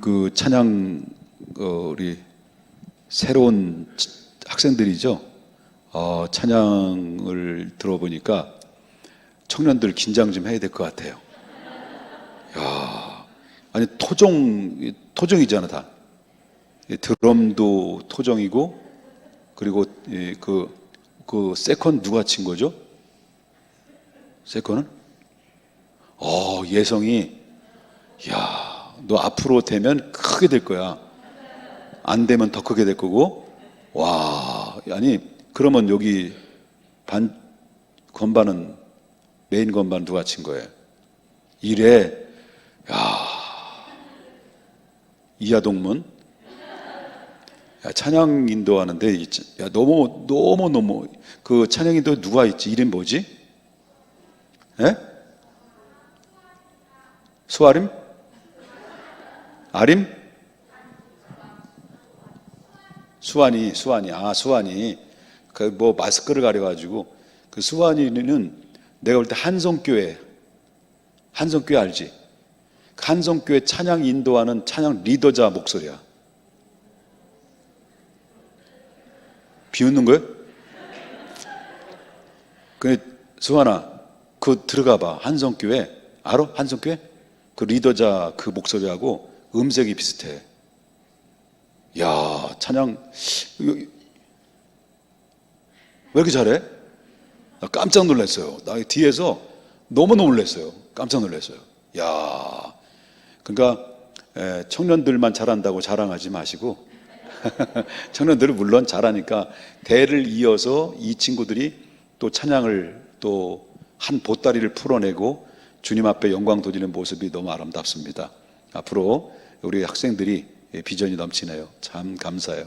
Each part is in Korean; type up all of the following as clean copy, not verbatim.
그 찬양 우리 새로운 학생들이죠. 찬양을 들어보니까 청년들 긴장 좀 해야 될 것 같아요. 야, 아니 토종이잖아 다. 드럼도 토종이고, 그리고 그 세컨 누가 친 거죠? 세컨은? 예성이, 야, 너 앞으로 되면 크게 될 거야. 안 되면 더 크게 될 거고. 와, 아니 그러면 여기 건반은, 메인 건반 누가 친 거예요? 이래. 야, 이하동문. 야, 찬양 인도하는데, 야, 너무 그 찬양 인도 누가 있지? 이름 뭐지? 예? 수아림? 아림? 수환이. 그 뭐 마스크를 가려가지고, 그 수환이는 내가 볼 때 한성교회 알지? 한성교회 찬양 인도하는 찬양 리더자 목소리야. 비웃는 거예요? 수환아, 그 들어가 봐. 한성교회 알아? 한성교회? 그 리더자 그 목소리하고 음색이 비슷해. 야, 찬양 왜 이렇게 잘해? 나 깜짝 놀랐어요. 나 뒤에서 너무 놀랐어요. 깜짝 놀랐어요. 야, 그러니까 청년들만 잘한다고 자랑하지 마시고 청년들은 물론 잘하니까 대를 이어서 이 친구들이 또 찬양을 또 한 보따리를 풀어내고 주님 앞에 영광 돌리는 모습이 너무 아름답습니다. 앞으로 우리 학생들이 비전이 넘치네요. 참 감사해요.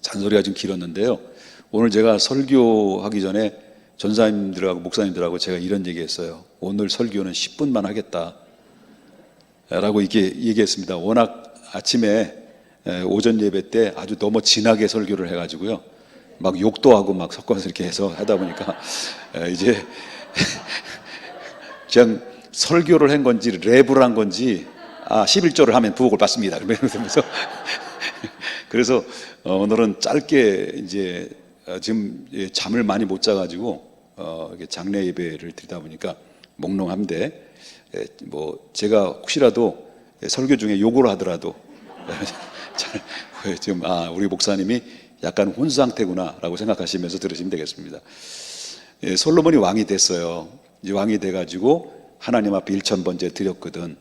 잔소리가 좀 길었는데요. 오늘 제가 설교하기 전에 전사님들하고 목사님들하고 제가 이런 얘기했어요. 오늘 설교는 10분만 하겠다 라고 이렇게 얘기했습니다. 워낙 아침에 오전 예배 때 아주 너무 진하게 설교를 해가지고요, 막 욕도 하고 막 섞어서 이렇게 해서 하다 보니까 이제 그냥 설교를 한 건지 랩을 한 건지 11조를 하면 부복을 받습니다. 그러면서 그래서 오늘은 짧게 이제 지금 잠을 많이 못 자가지고 장례 예배를 드리다 보니까 몽롱한데, 뭐 제가 혹시라도 설교 중에 욕을 하더라도 지금 우리 목사님이 약간 혼 상태구나라고 생각하시면서 들으시면 되겠습니다. 솔로몬이 왕이 됐어요. 이제 왕이 돼가지고 하나님 앞에 1000번째 드렸거든.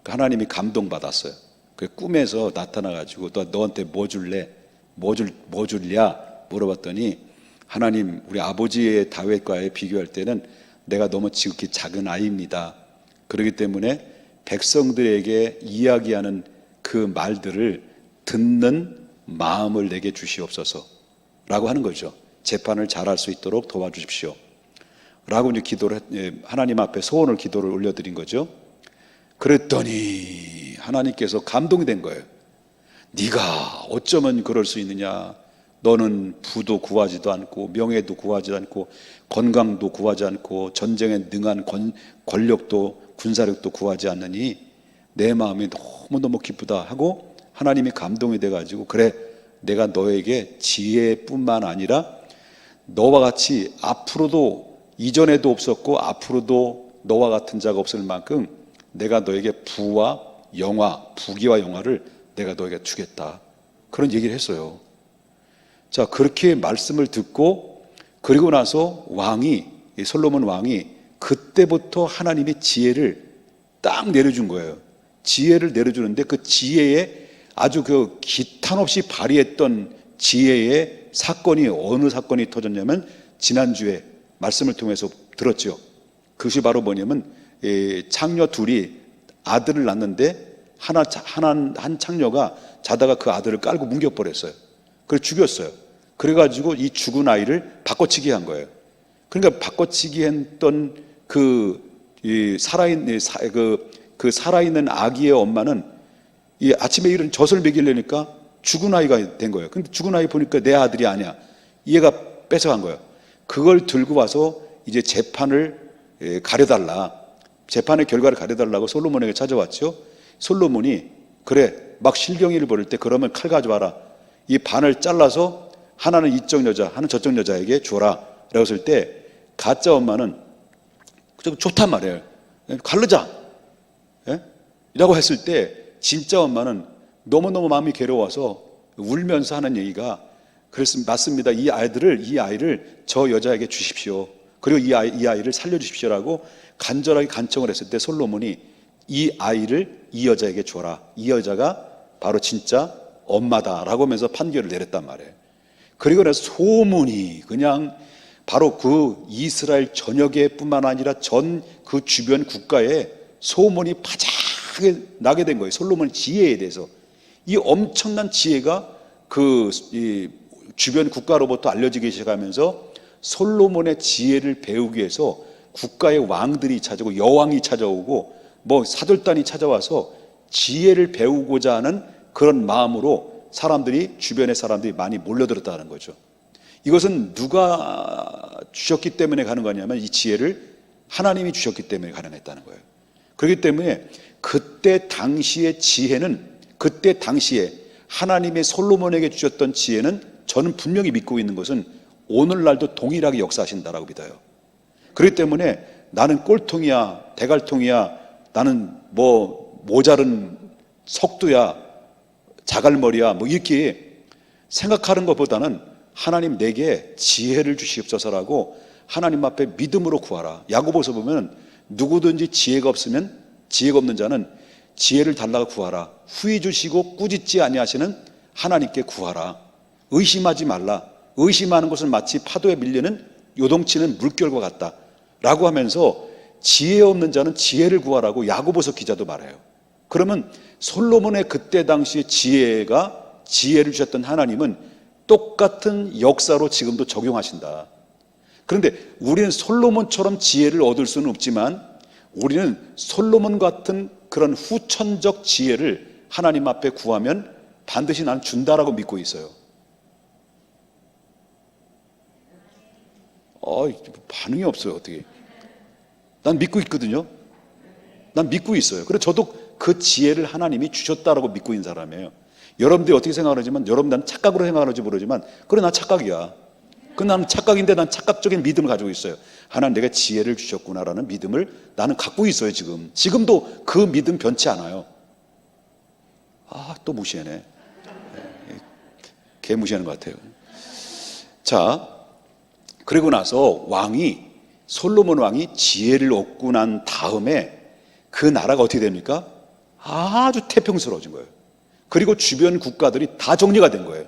하나님이 감동받았어요. 그 꿈에서 나타나가지고 너한테 뭐 줄래? 뭐 줄랴? 물어봤더니, 하나님, 우리 아버지의 다윗과의 비교할 때는 내가 너무 지극히 작은 아이입니다. 그렇기 때문에 백성들에게 이야기하는 그 말들을 듣는 마음을 내게 주시옵소서 라고 하는 거죠. 재판을 잘할 수 있도록 도와주십시오 라고 이제 하나님 앞에 기도를 올려드린 거죠. 그랬더니 하나님께서 감동이 된 거예요. 네가 어쩌면 그럴 수 있느냐? 너는 부도 구하지도 않고 명예도 구하지 않고 건강도 구하지 않고 전쟁에 능한 권력도 군사력도 구하지 않느니 내 마음이 너무너무 기쁘다 하고, 하나님이 감동이 돼가지고, 그래, 내가 너에게 지혜뿐만 아니라 너와 같이 앞으로도, 이전에도 없었고 앞으로도 너와 같은 자가 없을 만큼 내가 너에게 부와 영화, 부귀와 영화를 내가 너에게 주겠다, 그런 얘기를 했어요. 자, 그렇게 말씀을 듣고, 그리고 나서 솔로몬 왕이 그때부터 하나님의 지혜를 딱 내려준 거예요. 지혜를 내려주는데, 그 지혜에 아주 그 기탄 없이 발휘했던 지혜의 사건이, 어느 사건이 터졌냐면, 지난주에 말씀을 통해서 들었죠. 그것이 바로 뭐냐면, 창녀 둘이 아들을 낳는데 한 창녀가 자다가 그 아들을 깔고 뭉겨버렸어요. 그래서 죽였어요. 그래가지고 이 죽은 아이를 바꿔치기 한 거예요. 그러니까 바꿔치기 했던 살아있는 아기의 엄마는 이 아침에 일어나 젖을 먹이려니까 죽은 아이가 된 거예요. 근데 죽은 아이 보니까 내 아들이 아니야. 얘가 뺏어간 거예요. 그걸 들고 와서 이제 재판을 가려달라, 재판의 결과를 가려달라고 솔로몬에게 찾아왔죠. 솔로몬이 그래 막 실경이를 벌일 때 그러면 칼 가져와라. 이 반을 잘라서 하나는 이쪽 여자, 하나는 저쪽 여자에게 줘라. 라고 했을 때 가짜 엄마는 좋단 말이에요. 가르자. 예? 라고 했을 때 진짜 엄마는 너무너무 마음이 괴로워서 울면서 하는 얘기가 그랬습니다. 맞습니다. 이 아이를 저 여자에게 주십시오. 그리고 이 아이를 살려주십시오라고 간절하게 간청을 했을 때 솔로몬이 이 아이를 이 여자에게 줘라. 이 여자가 바로 진짜 엄마다라고 하면서 판결을 내렸단 말이에요. 그리고 나서 소문이 그냥 바로 그 이스라엘 전역에 뿐만 아니라 전 그 주변 국가에 소문이 파장하게 나게 된 거예요. 솔로몬의 지혜에 대해서. 이 엄청난 지혜가 이 주변 국가로부터 알려지기 시작하면서 솔로몬의 지혜를 배우기 위해서 국가의 왕들이 찾아오고 여왕이 찾아오고 뭐 사절단이 찾아와서 지혜를 배우고자 하는 그런 마음으로 주변의 사람들이 많이 몰려들었다는 거죠. 이것은 누가 주셨기 때문에 가는 거냐면 이 지혜를 하나님이 주셨기 때문에 가능했다는 거예요. 그렇기 때문에 그때 당시의 지혜는 그때 당시에 하나님의 솔로몬에게 주셨던 지혜는 저는 분명히 믿고 있는 것은 오늘날도 동일하게 역사하신다라고 믿어요. 그렇기 때문에 나는 꼴통이야, 대갈통이야, 나는 뭐 모자른 석두야, 자갈머리야, 뭐 이렇게 생각하는 것보다는 하나님 내게 지혜를 주시옵소서라고 하나님 앞에 믿음으로 구하라. 야고보서 보면 누구든지 지혜가 없는 자는 지혜를 달라고 구하라. 후히 주시고 꾸짖지 아니하시는 하나님께 구하라. 의심하지 말라. 의심하는 것은 마치 파도에 밀리는 요동치는 물결과 같다 라고 하면서 지혜 없는 자는 지혜를 구하라고 야고보서 기자도 말해요. 그러면 솔로몬의 그때 당시의 지혜를 주셨던 하나님은 똑같은 역사로 지금도 적용하신다. 그런데 우리는 솔로몬처럼 지혜를 얻을 수는 없지만 우리는 솔로몬 같은 그런 후천적 지혜를 하나님 앞에 구하면 반드시 나는 준다라고 믿고 있어요. 반응이 없어요. 어떻게? 난 믿고 있거든요. 난 믿고 있어요. 그래서 저도 그 지혜를 하나님이 주셨다라고 믿고 있는 사람이에요. 여러분들이 어떻게 생각하는지만 여러분 난 착각으로 생각하는지 모르지만 그래 난 착각이야. 나는 착각인데 난 착각적인 믿음을 가지고 있어요. 하나님 내가 지혜를 주셨구나라는 믿음을 나는 갖고 있어요. 지금도 그 믿음 변치 않아요. 또 무시하네. 개 무시하는 것 같아요. 자, 그리고 나서 솔로몬 왕이 지혜를 얻고 난 다음에 그 나라가 어떻게 됩니까? 아주 태평스러워진 거예요. 그리고 주변 국가들이 다 정리가 된 거예요.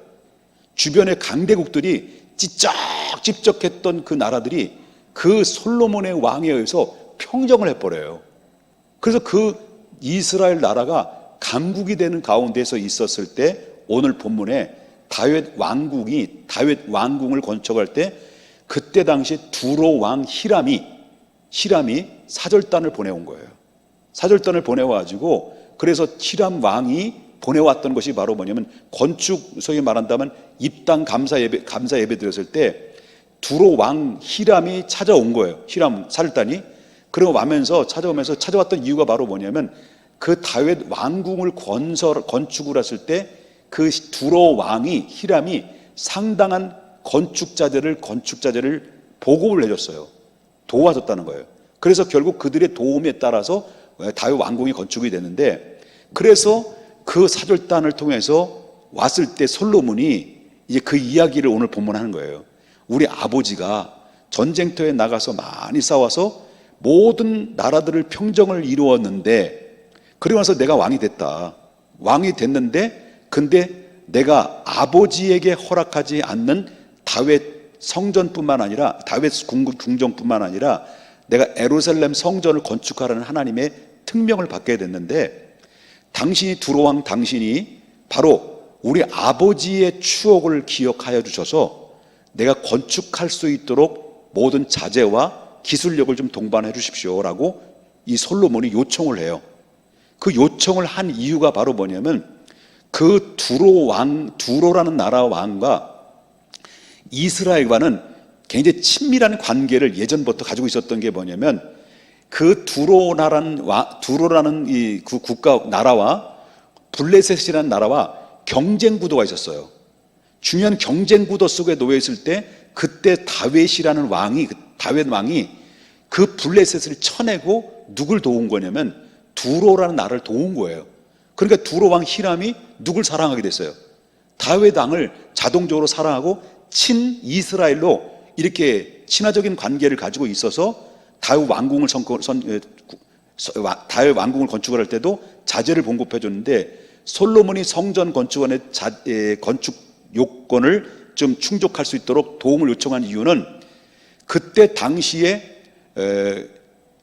주변의 강대국들이 찝쩍찝쩍했던 그 나라들이 그 솔로몬의 왕에 의해서 평정을 해버려요. 그래서 그 이스라엘 나라가 강국이 되는 가운데서 있었을 때 오늘 본문에 다윗 왕궁을 건축할 때 그때 당시 두로 왕 히람이 사절단을 보내온 거예요. 사절단을 보내와가지고 그래서 히람 왕이 보내왔던 것이 바로 뭐냐면 소위 말한다면 입당 감사 예배 드렸을 때 두로 왕 히람이 찾아온 거예요. 히람 사절단이. 그리고 찾아오면서 찾아왔던 이유가 바로 뭐냐면 그 다윗 왕궁을 건축을 했을 때 그 두로 왕이 히람이 상당한 건축자재를 보급을 해줬어요. 도와줬다는 거예요. 그래서 결국 그들의 도움에 따라서 다윗 왕궁이 건축이 되는데 그래서 그 사절단을 통해서 왔을 때 솔로몬이 이제 그 이야기를 오늘 본문하는 거예요. 우리 아버지가 전쟁터에 나가서 많이 싸워서 모든 나라들을 평정을 이루었는데 그리고 나서 내가 왕이 됐다. 왕이 됐는데 근데 내가 아버지에게 허락하지 않는 다윗 성전뿐만 아니라 다윗 궁정뿐만 아니라 내가 예루살렘 성전을 건축하라는 하나님의 특명을 받게 됐는데 두로왕 당신이 바로 우리 아버지의 추억을 기억하여 주셔서 내가 건축할 수 있도록 모든 자재와 기술력을 좀 동반해 주십시오라고 이 솔로몬이 요청을 해요. 그 요청을 한 이유가 바로 뭐냐면 그 두로라는 나라 왕과 이스라엘과는 굉장히 친밀한 관계를 예전부터 가지고 있었던 게 뭐냐면 그 두로라는 이 그 국가 나라와 블레셋이라는 나라와 경쟁 구도가 있었어요. 중요한 경쟁 구도 속에 놓여 있을 때 그때 다윗이라는 왕이 그 블레셋을 쳐내고 누굴 도운 거냐면 두로라는 나라를 도운 거예요. 그러니까 두로 왕 히람이 누굴 사랑하게 됐어요? 다윗 왕을 자동적으로 사랑하고 친 이스라엘로 이렇게 친화적인 관계를 가지고 있어서 다윗 왕궁을 건축을 할 때도 자재를 공급해 줬는데 솔로몬이 성전 건축원의 건축 요건을 좀 충족할 수 있도록 도움을 요청한 이유는 그때 당시에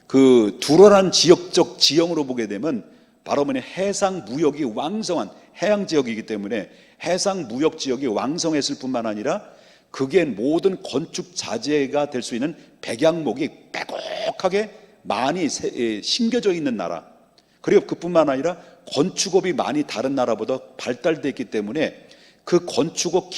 그 두로라는 지역적 지형으로 보게 되면 바로 뭐냐 해상 무역이 왕성한 해양 지역이기 때문에 해상 무역 지역이 왕성했을 뿐만 아니라 그게 모든 건축 자재가 될 수 있는 백양목이 빼곡하게 많이 심겨져 있는 나라. 그리고 그뿐만 아니라 건축업이 많이 다른 나라보다 발달되어 있기 때문에 그 건축업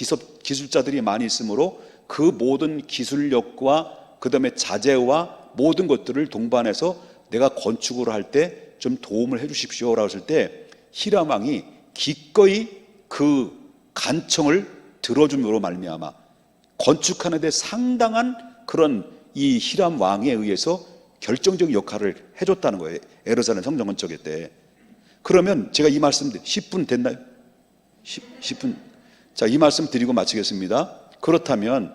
기술자들이 많이 있으므로 그 모든 기술력과 그 다음에 자재와 모든 것들을 동반해서 내가 건축을 할 때 좀 도움을 해 주십시오라고 했을 때 히람 왕이 기꺼이 그 간청을 들어줌으로 말미암아 건축하는 데 상당한 그런 이 히람 왕에 의해서 결정적인 역할을 해줬다는 거예요. 예루살렘 성전 건축 때. 그러면 제가 이 말씀 10분 됐나요? 10분. 자, 이 말씀 드리고 마치겠습니다. 그렇다면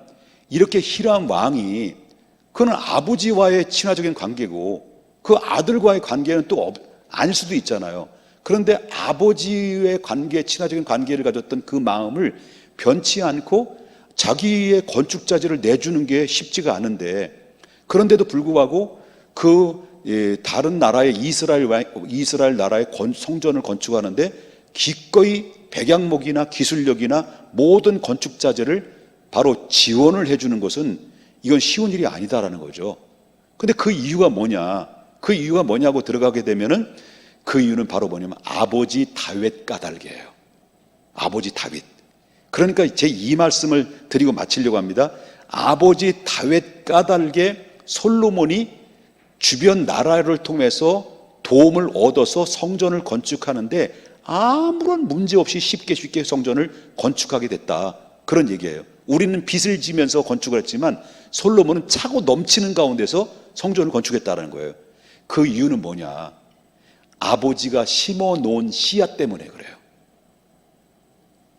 이렇게 히람 왕이 그는 아버지와의 친화적인 관계고 그 아들과의 관계는 또 아닐 수도 있잖아요. 그런데 아버지의 관계, 친화적인 관계를 가졌던 그 마음을 변치 않고 자기의 건축 자재를 내주는 게 쉽지가 않은데 그런데도 불구하고 그 다른 나라의 이스라엘 나라의 성전을 건축하는데 기꺼이 백양목이나 기술력이나 모든 건축 자재를 바로 지원을 해주는 것은 이건 쉬운 일이 아니다라는 거죠. 근데 그 이유가 뭐냐? 그 이유가 뭐냐고 들어가게 되면은 그 이유는 바로 뭐냐면 아버지 다윗 까닭이에요. 아버지 다윗. 그러니까 제 이 말씀을 드리고 마치려고 합니다. 아버지 다윗 까닭에 솔로몬이 주변 나라를 통해서 도움을 얻어서 성전을 건축하는데 아무런 문제 없이 쉽게 성전을 건축하게 됐다. 그런 얘기예요. 우리는 빚을 지면서 건축을 했지만 솔로몬은 차고 넘치는 가운데서 성전을 건축했다는 거예요. 그 이유는 뭐냐? 아버지가 심어 놓은 씨앗 때문에 그래요.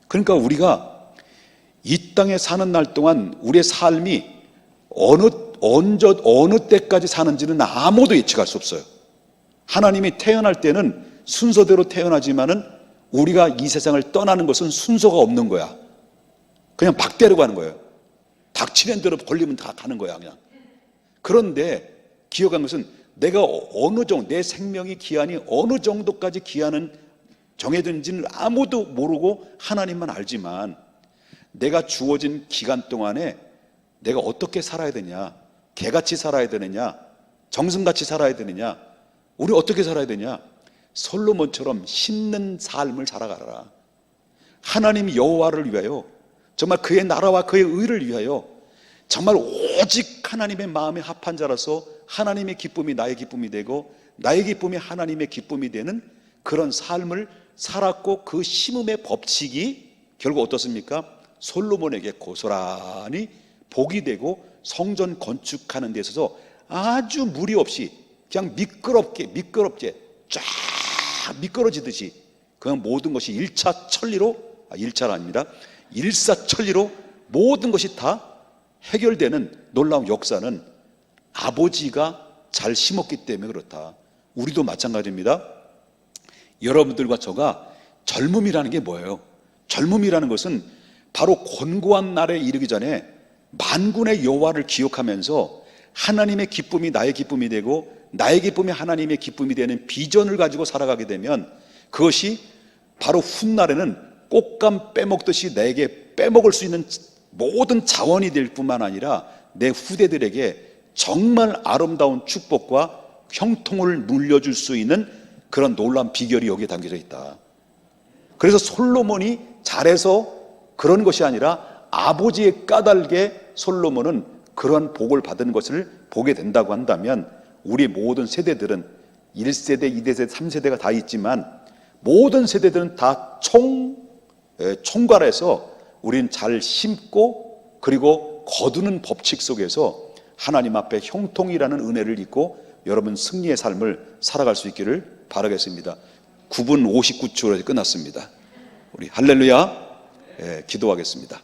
그러니까 우리가 이 땅에 사는 날 동안 우리의 삶이 어느 때까지 사는지는 아무도 예측할 수 없어요. 하나님이 태어날 때는 순서대로 태어나지만은 우리가 이 세상을 떠나는 것은 순서가 없는 거야. 그냥 막대로 가는 거예요. 닥치는 대로 걸리면 다 가는 거야, 그냥. 그런데 기억한 것은 내가 어느 정도, 내 생명의 기한이 어느 정도까지 기한은 정해진지는 아무도 모르고 하나님만 알지만 내가 주어진 기간 동안에 내가 어떻게 살아야 되냐, 개같이 살아야 되느냐, 정승같이 살아야 되느냐, 우리 어떻게 살아야 되냐, 솔로몬처럼 심는 삶을 살아가라. 하나님 여호와를 위하여, 정말 그의 나라와 그의 의를 위하여 정말 오직 하나님의 마음에 합한 자라서 하나님의 기쁨이 나의 기쁨이 되고 나의 기쁨이 하나님의 기쁨이 되는 그런 삶을 살았고, 그 심음의 법칙이 결국 어떻습니까? 솔로몬에게 고스란히 복이 되고 성전 건축하는 데 있어서 아주 무리 없이 그냥 미끄럽게 쫙 미끄러지듯이 그냥 모든 것이 일사천리로 모든 것이 다 해결되는 놀라운 역사는 아버지가 잘 심었기 때문에 그렇다. 우리도 마찬가지입니다. 여러분들과 저가 젊음이라는 게 뭐예요? 젊음이라는 것은 바로 곤고한 날에 이르기 전에 만군의 여호와를 기억하면서 하나님의 기쁨이 나의 기쁨이 되고 나의 기쁨이 하나님의 기쁨이 되는 비전을 가지고 살아가게 되면 그것이 바로 훗날에는 꽃감 빼먹듯이 내게 빼먹을 수 있는 모든 자원이 될 뿐만 아니라 내 후대들에게 정말 아름다운 축복과 형통을 물려줄 수 있는 그런 놀라운 비결이 여기에 담겨져 있다. 그래서 솔로몬이 잘해서 그런 것이 아니라 아버지의 까닭에 솔로몬은 그런 복을 받은 것을 보게 된다고 한다면 우리 모든 세대들은 1세대, 2세대, 3세대가 다 있지만 모든 세대들은 다 총괄해서 우리는 잘 심고 그리고 거두는 법칙 속에서 하나님 앞에 형통이라는 은혜를 입고 여러분 승리의 삶을 살아갈 수 있기를 바라겠습니다. 9분 59초로 끝났습니다. 우리 할렐루야. 기도하겠습니다.